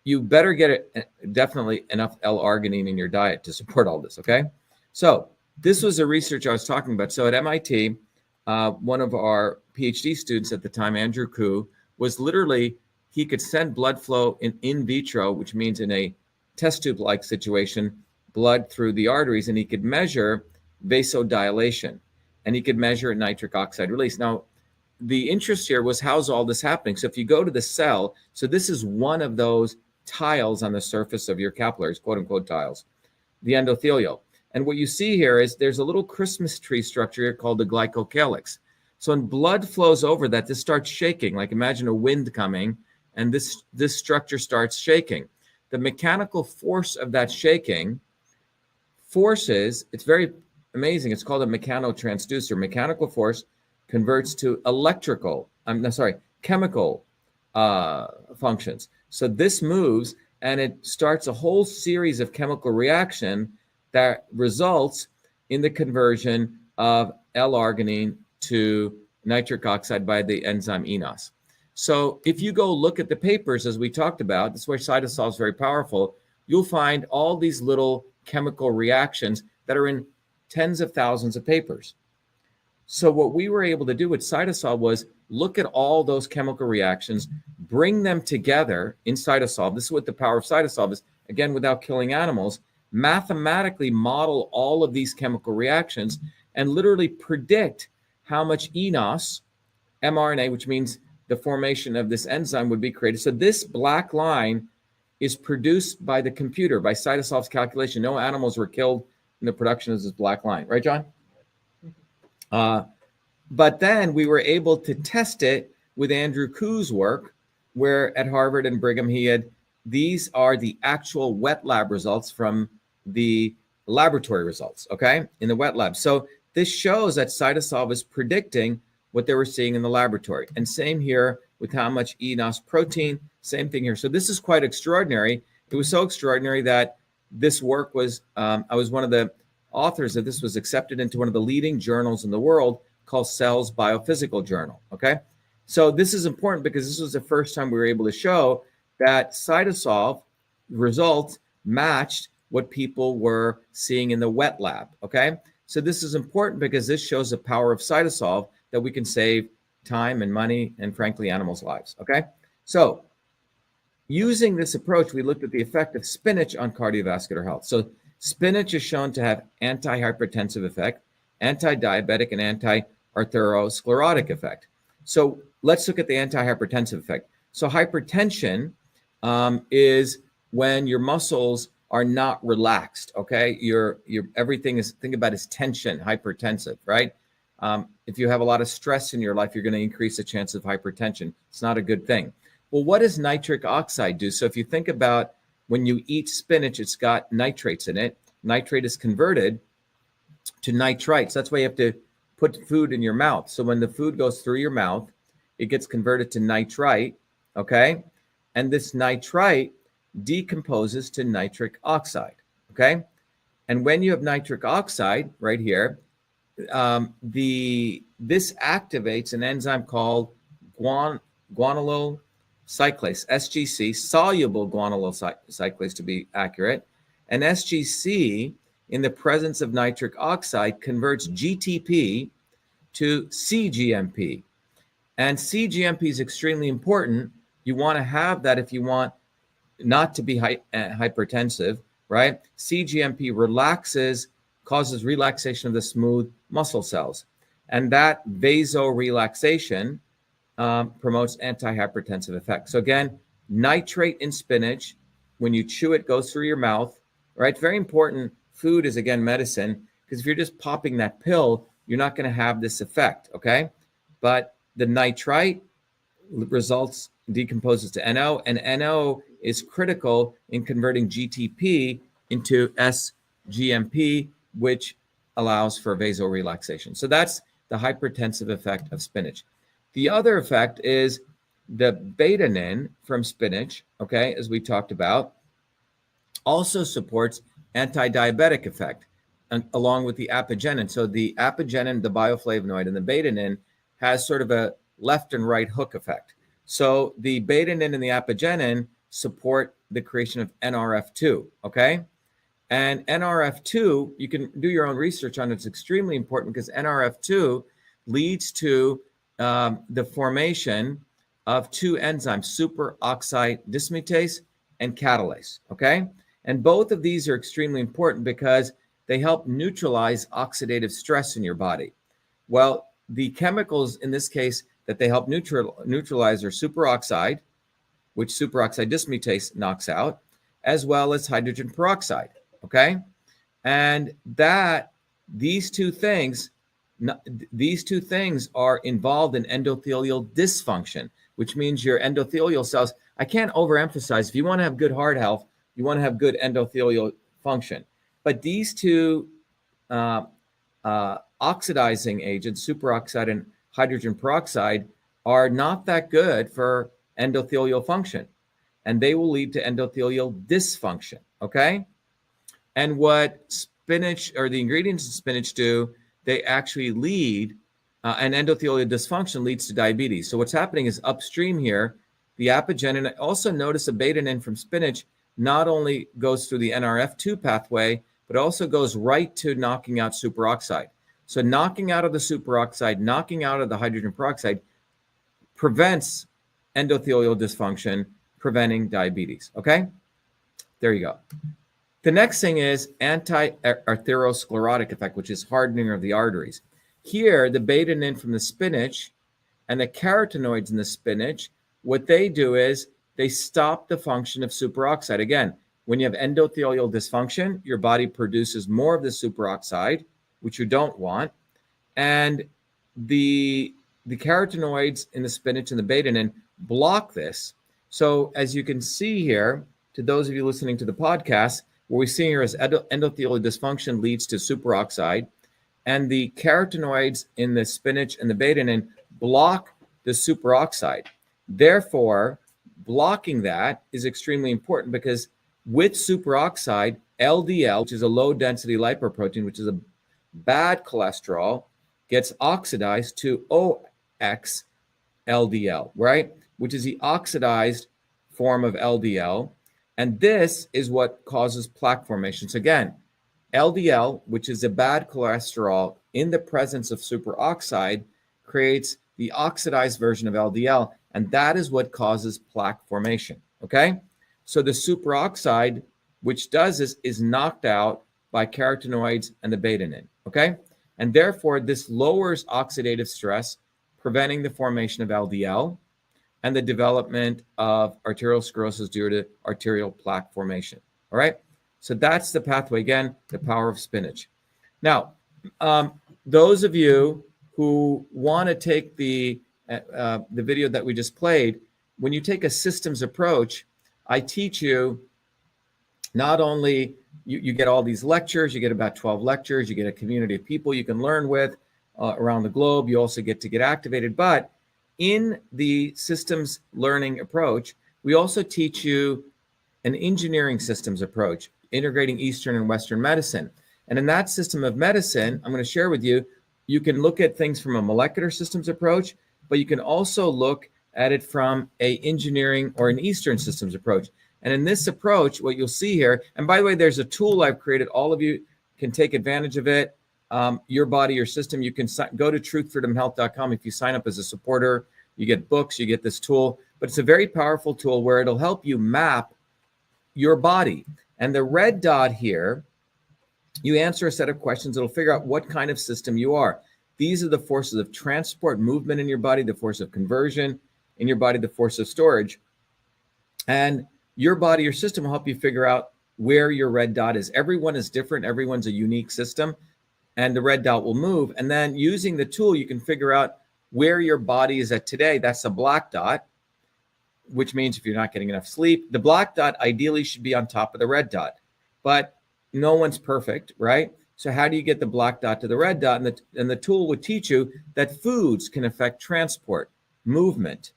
you better get definitely enough L-arginine in your diet to support all this, okay? So this was the research I was talking about. So at MIT, one of our PhD students at the time, Andrew Koo, was literally, he could send blood flow in vitro, which means in a test tube-like situation, blood through the arteries, and he could measure vasodilation, and he could measure nitric oxide release. Now, the interest here was, how's all this happening? So if you go to the cell, so this is one of those tiles on the surface of your capillaries, quote unquote tiles, the endothelial. And what you see here is there's a little Christmas tree structure here called the glycocalyx. So when blood flows over that, this starts shaking, like imagine a wind coming, and this structure starts shaking. The mechanical force of that shaking forces, it's very amazing, it's called a mechanotransducer. Mechanical force converts to chemical functions. So this moves and it starts a whole series of chemical reaction that results in the conversion of L-arginine to nitric oxide by the enzyme enos. So if you go look at the papers, as we talked about, this is where CytoSolve is very powerful, you'll find all these little chemical reactions that are in tens of thousands of papers. So what we were able to do with CytoSolve was look at all those chemical reactions, bring them together in CytoSolve. This is what the power of CytoSolve is, again, without killing animals, mathematically model all of these chemical reactions and literally predict how much eNOS, mRNA, which means the formation of this enzyme, would be created. So this black line is produced by the computer, by CytoSolve's calculation. No animals were killed in the production of this black line. Right, John? But then we were able to test it with Andrew Kuh's work, where at Harvard and Brigham, these are the actual wet lab results from the laboratory results, okay, in the wet lab. So this shows that CytoSolve is predicting what they were seeing in the laboratory. And same here with how much eNOS protein, same thing here. So this is quite extraordinary. It was so extraordinary that this work was, I was one of the authors of this, was accepted into one of the leading journals in the world called Cell's Biophysical Journal, okay? So this is important because this was the first time we were able to show that CytoSolve results matched what people were seeing in the wet lab, okay? So this is important because this shows the power of CytoSolve, that we can save time and money and, frankly, animals' lives, okay? So using this approach, we looked at the effect of spinach on cardiovascular health. So spinach is shown to have anti-hypertensive effect, anti-diabetic, and anti-atherosclerotic effect. So let's look at the anti-hypertensive effect. So hypertension is when your muscles are not relaxed, okay? Your everything is, think about as tension, hypertensive, right? If you have a lot of stress in your life, you're going to increase the chance of hypertension. It's not a good thing. Well, what does nitric oxide do? So if you think about when you eat spinach, it's got nitrates in it. Nitrate is converted to nitrites. That's why you have to put food in your mouth. So when the food goes through your mouth, it gets converted to nitrite, okay? And this nitrite decomposes to nitric oxide, okay? And when you have nitric oxide right here, this activates an enzyme called guanylyl cyclase, SGC, soluble guanylyl cyclase to be accurate. And SGC, in the presence of nitric oxide, converts GTP to cGMP. And cGMP is extremely important. You want to have that if you want not to be hypertensive, right? cGMP causes relaxation of the smooth muscle cells. And that vasorelaxation promotes anti-hypertensive effect. So again, nitrate in spinach, when you chew it, goes through your mouth, right? Very important. Food is, again, medicine, because if you're just popping that pill, you're not going to have this effect, okay? But the nitrite decomposes to NO, and NO is critical in converting GTP into sGMP, which allows for vasorelaxation. So that's the hypertensive effect of spinach. The other effect is the betanin from spinach, okay, as we talked about, also supports anti-diabetic effect along with the apigenin. So the apigenin, the bioflavonoid, and the betanin has sort of a left and right hook effect. So the betanin and the apigenin support the creation of NRF2, okay? And NRF2, you can do your own research on it. It's extremely important because NRF2 leads to the formation of two enzymes, superoxide dismutase and catalase, okay? And both of these are extremely important because they help neutralize oxidative stress in your body. Well, the chemicals in this case that they help neutralize are superoxide, which superoxide dismutase knocks out, as well as hydrogen peroxide, okay? And these two things are involved in endothelial dysfunction, which means your endothelial cells, I can't overemphasize, if you want to have good heart health, you want to have good endothelial function. But these two oxidizing agents, superoxide and hydrogen peroxide, are not that good for endothelial function, and they will lead to endothelial dysfunction, okay? And what spinach, or the ingredients in spinach do, they actually lead, and endothelial dysfunction leads to diabetes. So what's happening is upstream here, the apigenin, also notice a betanin from spinach not only goes through the NRF2 pathway, but also goes right to knocking out superoxide. So knocking out of the superoxide, knocking out of the hydrogen peroxide prevents endothelial dysfunction, preventing diabetes. Okay, there you go. The next thing is anti-atherosclerotic effect, which is hardening of the arteries. Here, the beta-nin from the spinach and the carotenoids in the spinach, what they do is they stop the function of superoxide. Again, when you have endothelial dysfunction, your body produces more of the superoxide, which you don't want. And the carotenoids in the spinach and the beta-nin block this. So as you can see here, to those of you listening to the podcast, what we see here is endothelial dysfunction leads to superoxide, and the carotenoids in the spinach and the beta-nin block the superoxide. Therefore, blocking that is extremely important because with superoxide, LDL, which is a low-density lipoprotein, which is a bad cholesterol, gets oxidized to OX LDL, right? Which is the oxidized form of LDL. And this is what causes plaque formation. So again, LDL, which is a bad cholesterol in the presence of superoxide, creates the oxidized version of LDL, and that is what causes plaque formation, okay? So the superoxide, which does this, is knocked out by carotenoids and the beta-nin, okay? And therefore, this lowers oxidative stress, preventing the formation of LDL and the development of arteriosclerosis due to arterial plaque formation, all right? So that's the pathway. Again, the power of spinach. Now, those of you who want to take the video that we just played, when you take a systems approach, I teach you not only, you get all these lectures, you get about 12 lectures, you get a community of people you can learn with around the globe. You also get to get activated. But in the systems learning approach, we also teach you an engineering systems approach, integrating Eastern and Western medicine. And in that system of medicine, I'm going to share with you, you can look at things from a molecular systems approach, but you can also look at it from a engineering or an Eastern systems approach. And in this approach, what you'll see here, and by the way, there's a tool I've created. All of you can take advantage of it. Your body, your system. You can go to truthfreedomhealth.com. If you sign up as a supporter, you get books, you get this tool. But it's a very powerful tool where it'll help you map your body. And the red dot here, you answer a set of questions. It'll figure out what kind of system you are. These are the forces of transport, movement in your body, the force of conversion in your body, the force of storage. And your body, your system will help you figure out where your red dot is. Everyone is different. Everyone's a unique system. And the red dot will move. And then using the tool, you can figure out where your body is at today. That's a black dot, which means if you're not getting enough sleep, the black dot ideally should be on top of the red dot. But no one's perfect, right? So how do you get the black dot to the red dot? And the tool would teach you that foods can affect transport, movement.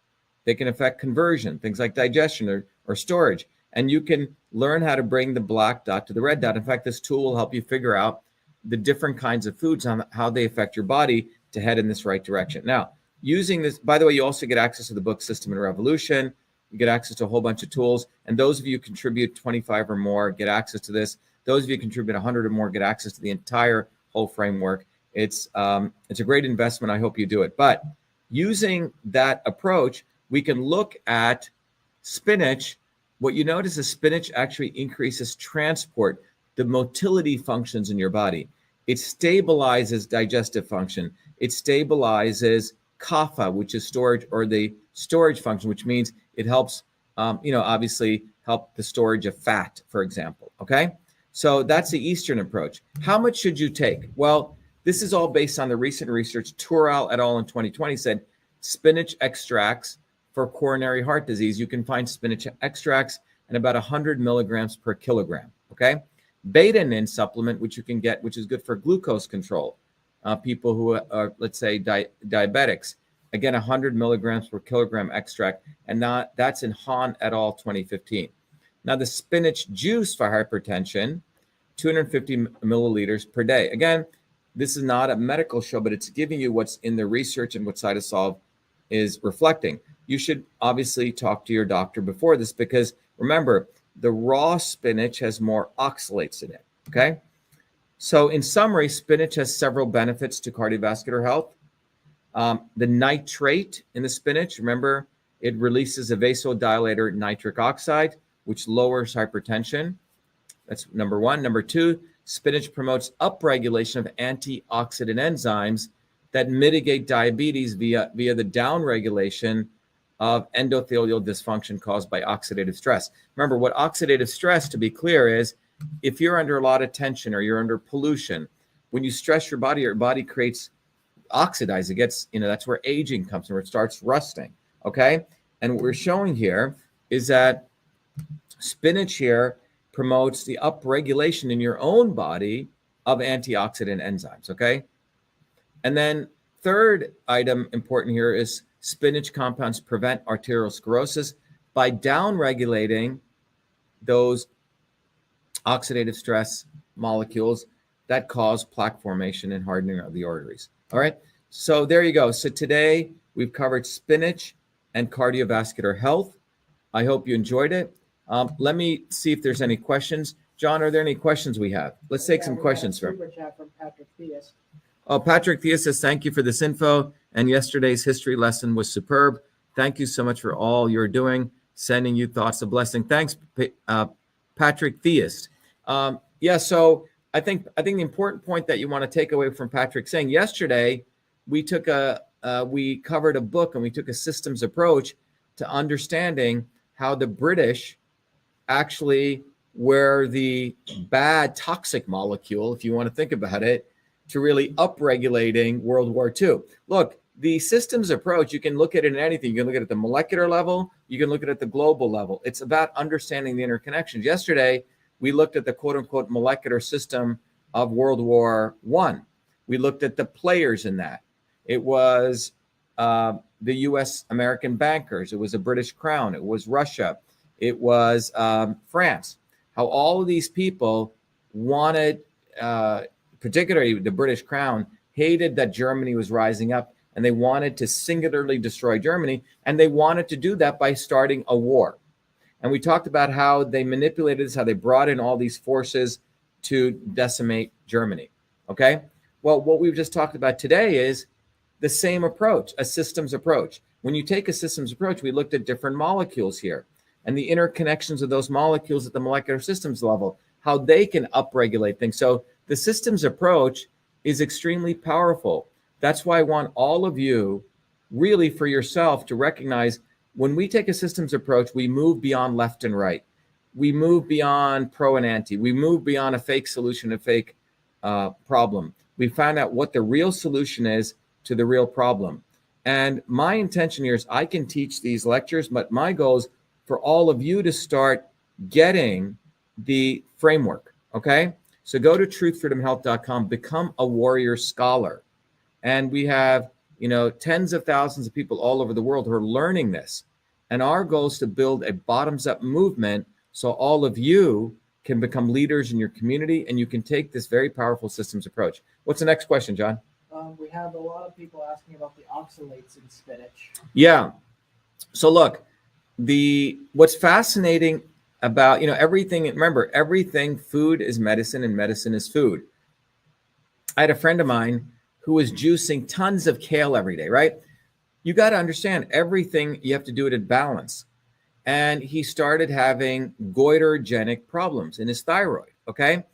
They can affect conversion, things like digestion or storage. And you can learn how to bring the black dot to the red dot. In fact, this tool will help you figure out the different kinds of foods and how they affect your body to head in this right direction. Now, using this, by the way, you also get access to the book System and Revolution. You get access to a whole bunch of tools. And those of you who contribute 25 or more get access to this. Those of you who contribute 100 or more get access to the entire whole framework. It's a great investment. I hope you do it. But using that approach, we can look at spinach. What you notice is spinach actually increases transport, the motility functions in your body. It stabilizes digestive function. It stabilizes kapha, which is storage, or the storage function, which means it helps, obviously help the storage of fat, for example, okay? So that's the Eastern approach. How much should you take? Well, this is all based on the recent research. Turrell et al. In 2020 said spinach extracts for coronary heart disease. You can find spinach extracts in about 100 milligrams per kilogram, okay? Beta-nin supplement, which you can get, which is good for glucose control. People who are, let's say, diabetics, again, 100 milligrams per kilogram extract, and that's in Hahn et al. 2015. Now, the spinach juice for hypertension, 250 milliliters per day. Again, this is not a medical show, but it's giving you what's in the research and what CytoSolve is reflecting. You should obviously talk to your doctor before this because remember, the raw spinach has more oxalates in it, okay? So in summary, spinach has several benefits to cardiovascular health. The nitrate in the spinach, remember, it releases a vasodilator nitric oxide, which lowers hypertension. That's number one. Number two, spinach promotes upregulation of antioxidant enzymes that mitigate diabetes via the downregulation of endothelial dysfunction caused by oxidative stress. Remember, what oxidative stress, to be clear, is if you're under a lot of tension or you're under pollution, when you stress your body creates oxidize. It gets, that's where aging comes from, where it starts rusting. Okay. And what we're showing here is that spinach here promotes the upregulation in your own body of antioxidant enzymes. Okay. And then third item important here is spinach compounds prevent arteriosclerosis by downregulating those oxidative stress molecules that cause plaque formation and hardening of the arteries. All right. So there you go. So today we've covered spinach and cardiovascular health. I hope you enjoyed it. Let me see if there's any questions. John, are there any questions we have? Let's take some questions from Patrick Theus. Oh, Patrick Theus says, thank you for this info. And yesterday's history lesson was superb. Thank you so much for all you're doing. Sending you thoughts of blessing. Thanks, Patrick Theus. Yeah, so I think the important point that you want to take away from Patrick saying yesterday, we covered a book and we took a systems approach to understanding how the British actually were the bad toxic molecule, if you want to think about it, to really upregulating World War II. Look, the systems approach, you can look at it in anything. You can look at it at the molecular level. You can look at it at the global level. It's about understanding the interconnections. Yesterday, we looked at the quote unquote molecular system of World War I. We looked at the players in that. It was the US American bankers. It was the British Crown. It was Russia. It was France. How all of these people wanted, particularly the British Crown, hated that Germany was rising up, and they wanted to singularly destroy Germany. And they wanted to do that by starting a war. And we talked about how they manipulated this, how they brought in all these forces to decimate Germany. Okay. Well, what we've just talked about today is the same approach, a systems approach. When you take a systems approach, we looked at different molecules here and the interconnections of those molecules at the molecular systems level, how they can upregulate things. So the systems approach is extremely powerful. That's why I want all of you really for yourself to recognize when we take a systems approach, we move beyond left and right. We move beyond pro and anti. We move beyond a fake solution, a fake problem. We find out what the real solution is to the real problem. And my intention here is I can teach these lectures, but my goal is for all of you to start getting the framework, okay? So go to truthfreedomhealth.com, become a warrior scholar. And we have, tens of thousands of people all over the world who are learning this. And our goal is to build a bottoms-up movement so all of you can become leaders in your community and you can take this very powerful systems approach. What's the next question, John? We have a lot of people asking about the oxalates in spinach. Yeah. So look, what's fascinating about, everything, remember, everything, food is medicine and medicine is food. I had a friend of mine who was juicing tons of kale every day, right? You got to understand everything, you have to do it at balance. And he started having goiterogenic problems in his thyroid, okay?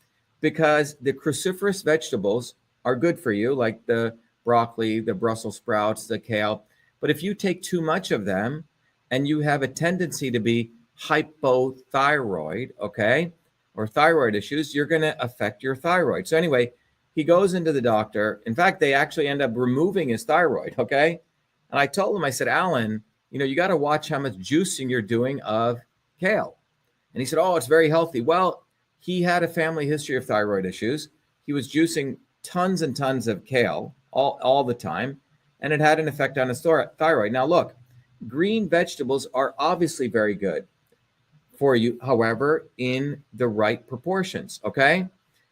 Because the cruciferous vegetables are good for you, like the broccoli, the Brussels sprouts, the kale. But if you take too much of them and you have a tendency to be hypothyroid, okay, or thyroid issues, you're going to affect your thyroid. So anyway, he goes into the doctor. In fact, they actually end up removing his thyroid, okay? And I told him, I said, Alan, you got to watch how much juicing you're doing of kale. And he said, oh, it's very healthy. Well, he had a family history of thyroid issues. He was juicing tons and tons of kale all the time, and it had an effect on his thyroid. Now, look, green vegetables are obviously very good for you, however, in the right proportions, okay?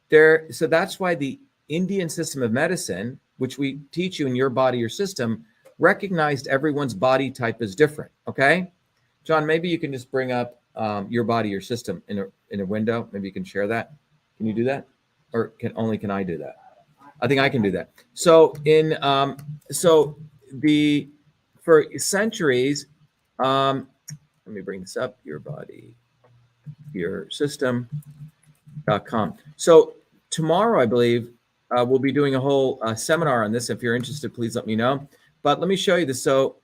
So that's why the Indian system of medicine, which we teach you in Your Body, Your System, recognized everyone's body type is different, okay? John, maybe you can just bring up Your Body, Your System in a window. Maybe you can share that. Can you do that? or can I do that? I think I can do that. So for centuries, let me bring this up, your body, your system.com. So tomorrow, I believe, we'll be doing a whole seminar on this. If you're interested, please let me know. But let me show you this. So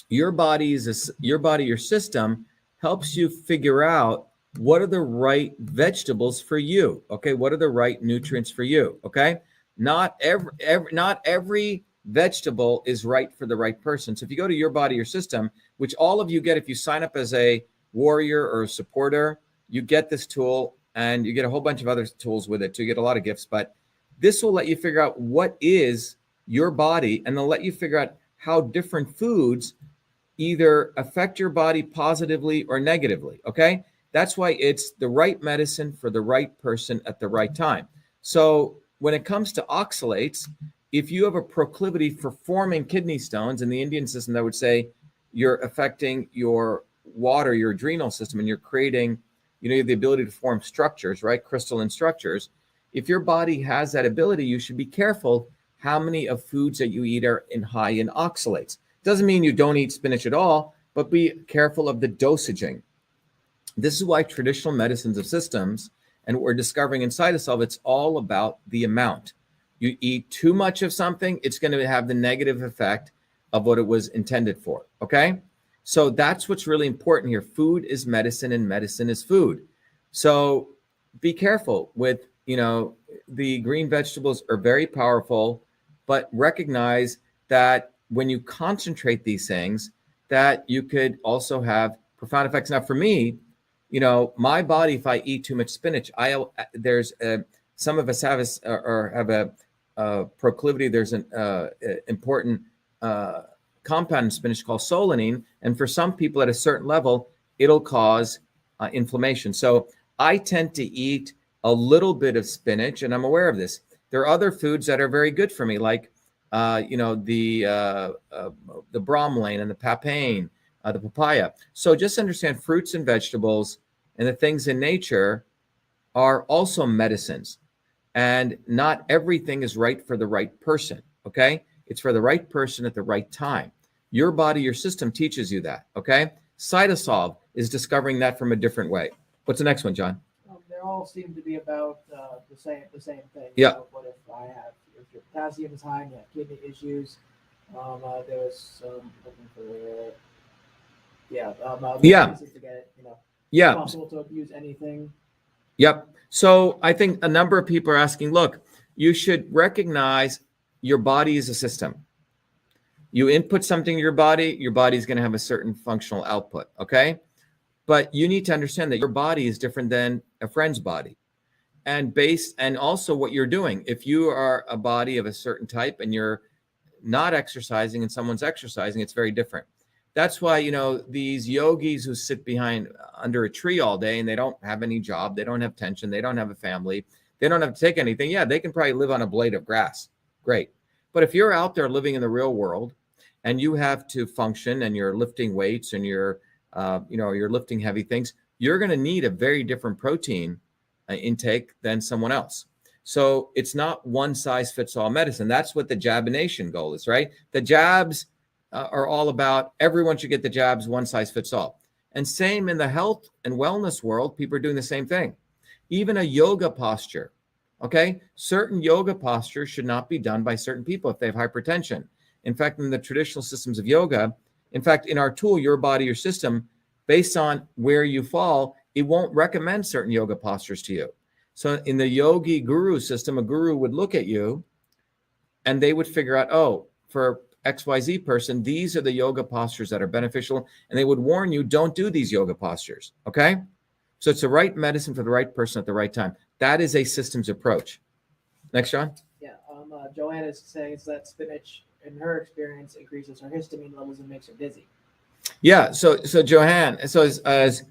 your your system helps you figure out what are the right vegetables for you. Okay, what are the right nutrients for you? Okay, not every vegetable is right for the right person. So if you go to your body, your system, which all of you get if you sign up as a warrior or a supporter, you get this tool and you get a whole bunch of other tools with it. So you get a lot of gifts, but this will let you figure out what is your body, and they'll let you figure out how different foods either affect your body positively or negatively. Okay, that's why it's the right medicine for the right person at the right time. So when it comes to oxalates, if you have a proclivity for forming kidney stones, in the Indian system, that would say you're affecting your water, your adrenal system, and you're creating, you have the ability to form structures, right? Crystalline structures. If your body has that ability, you should be careful how many of foods that you eat are high in oxalates. Doesn't mean you don't eat spinach at all, but be careful of the dosaging. This is why traditional medicines of systems, and what we're discovering in CytoSolve, it's all about the amount. You eat too much of something, it's going to have the negative effect of what it was intended for, okay? So that's what's really important here. Food is medicine and medicine is food. So be careful with, the green vegetables are very powerful, but recognize that when you concentrate these things, that you could also have profound effects. Now, for me, my body, if I eat too much spinach, some of us have a proclivity. There's an important compound in spinach called solanine, and for some people at a certain level, it'll cause inflammation. So I tend to eat a little bit of spinach, and I'm aware of this. There are other foods that are very good for me, like the bromelain and the papain, the papaya. So just understand fruits and vegetables and the things in nature are also medicines, and not everything is right for the right person. Okay, it's for the right person at the right time. Your body, your system teaches you that. Okay, CytoSolve is discovering that from a different way. What's the next one, John? They all seem to be about the same thing. Yeah. So what if your potassium is high and you have kidney issues? There's looking for to get it, Yeah. possible to abuse anything. Yep. So I think a number of people are asking, look, you should recognize your body is a system. You input something to your body is going to have a certain functional output. Okay. But you need to understand that your body is different than a friend's body. And also what you're doing. If you are a body of a certain type and you're not exercising and someone's exercising, it's very different. That's why, these yogis who sit under a tree all day and they don't have any job, they don't have tension, they don't have a family, they don't have to take anything. Yeah, they can probably live on a blade of grass. Great. But if you're out there living in the real world and you have to function and you're lifting weights and you're lifting heavy things, you're going to need a very different protein intake than someone else. So it's not one size fits all medicine. That's what the jabination goal is, right? The jabs are all about everyone should get the jabs, one size fits all. And same in the health and wellness world, people are doing the same thing. Even a yoga posture, okay? Certain yoga postures should not be done by certain people if they have hypertension. In fact, in the traditional systems of yoga, in fact, in our tool, Your Body, Your System, based on where you fall, it won't recommend certain yoga postures to you. So in the yogi guru system, a guru would look at you and they would figure out, oh, for XYZ person, these are the yoga postures that are beneficial. And they would warn you, don't do these yoga postures. Okay. So it's the right medicine for the right person at the right time. That is a systems approach. Next, John. Yeah. Joanne is saying that spinach, in her experience, increases her histamine levels and makes her dizzy. Yeah. So Joanne, so as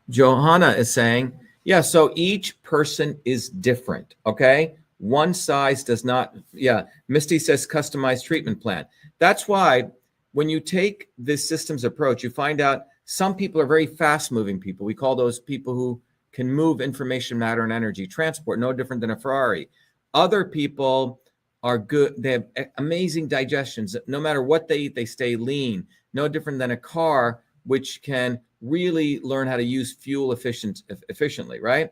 Johanna is saying, yeah, so each person is different. Okay. One size does not, yeah. Misty says customized treatment plan. That's why when you take this systems approach, you find out some people are very fast moving people. We call those people who can move information, matter, and energy, transport, no different than a Ferrari. Other people are good. They have amazing digestions. No matter what they eat, they stay lean, no different than a car, which can really learn how to use fuel efficiently, right?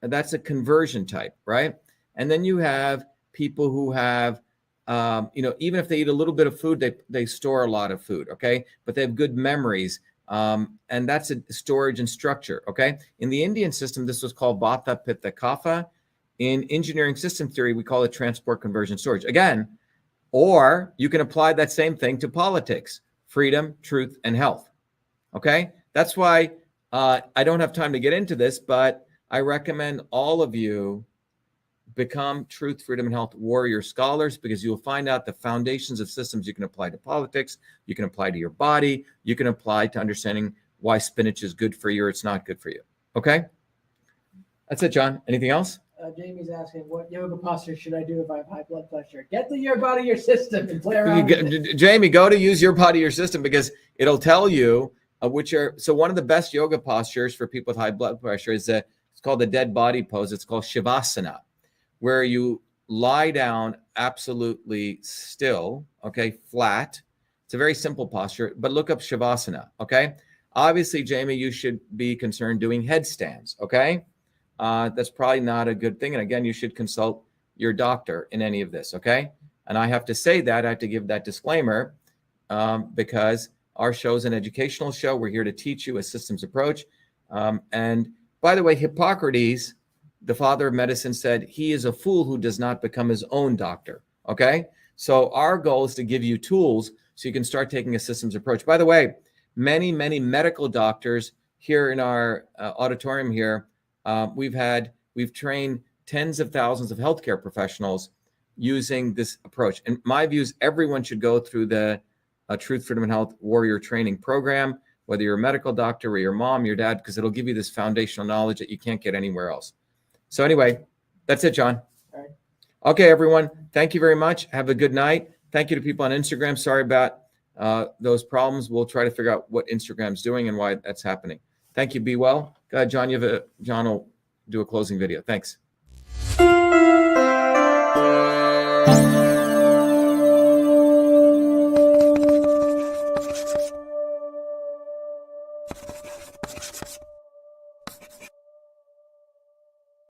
And that's a conversion type, right? And then you have people who have, even if they eat a little bit of food, they store a lot of food, okay? But they have good memories, and that's a storage and structure, okay? In the Indian system, this was called Vata, Pitta, Kapha. In engineering system theory, we call it transport, conversion, storage. Again, or you can apply that same thing to politics, freedom, truth, and health, okay? That's why I don't have time to get into this, but I recommend all of you become truth, freedom, and health warrior scholars, because you'll find out the foundations of systems you can apply to politics, you can apply to your body, you can apply to understanding why spinach is good for you or it's not good for you. Okay? That's it, John. Anything else? Jamie's asking, what yoga posture should I do if I have high blood pressure? Get the yoga out of your system and play around with it. Jamie, go to use your body, your system, because it'll tell you so one of the best yoga postures for people with high blood pressure is it's called the dead body pose. It's called Shavasana, where you lie down absolutely still, okay, flat. It's a very simple posture, but look up Shavasana, okay? Obviously, Jamie, you should be concerned doing headstands, okay? That's probably not a good thing. And again, you should consult your doctor in any of this, okay? And I have to say that, I have to give that disclaimer because our show is an educational show. We're here to teach you a systems approach. And by the way, Hippocrates, the father of medicine, said he is a fool who does not become his own doctor, okay? So our goal is to give you tools so you can start taking a systems approach. By the way, many medical doctors here in our auditorium here, we've trained tens of thousands of healthcare professionals using this approach. And my view is everyone should go through the Truth, Freedom, and Health Warrior Training Program, whether you're a medical doctor or your mom, your dad, because it'll give you this foundational knowledge that you can't get anywhere else. So anyway, that's it, John. All right. Okay, everyone. Thank you very much. Have a good night. Thank you to people on Instagram. Sorry about those problems. We'll try to figure out what Instagram's doing and why that's happening. Thank you. Be well. Go ahead, John. John will do a closing video. Thanks.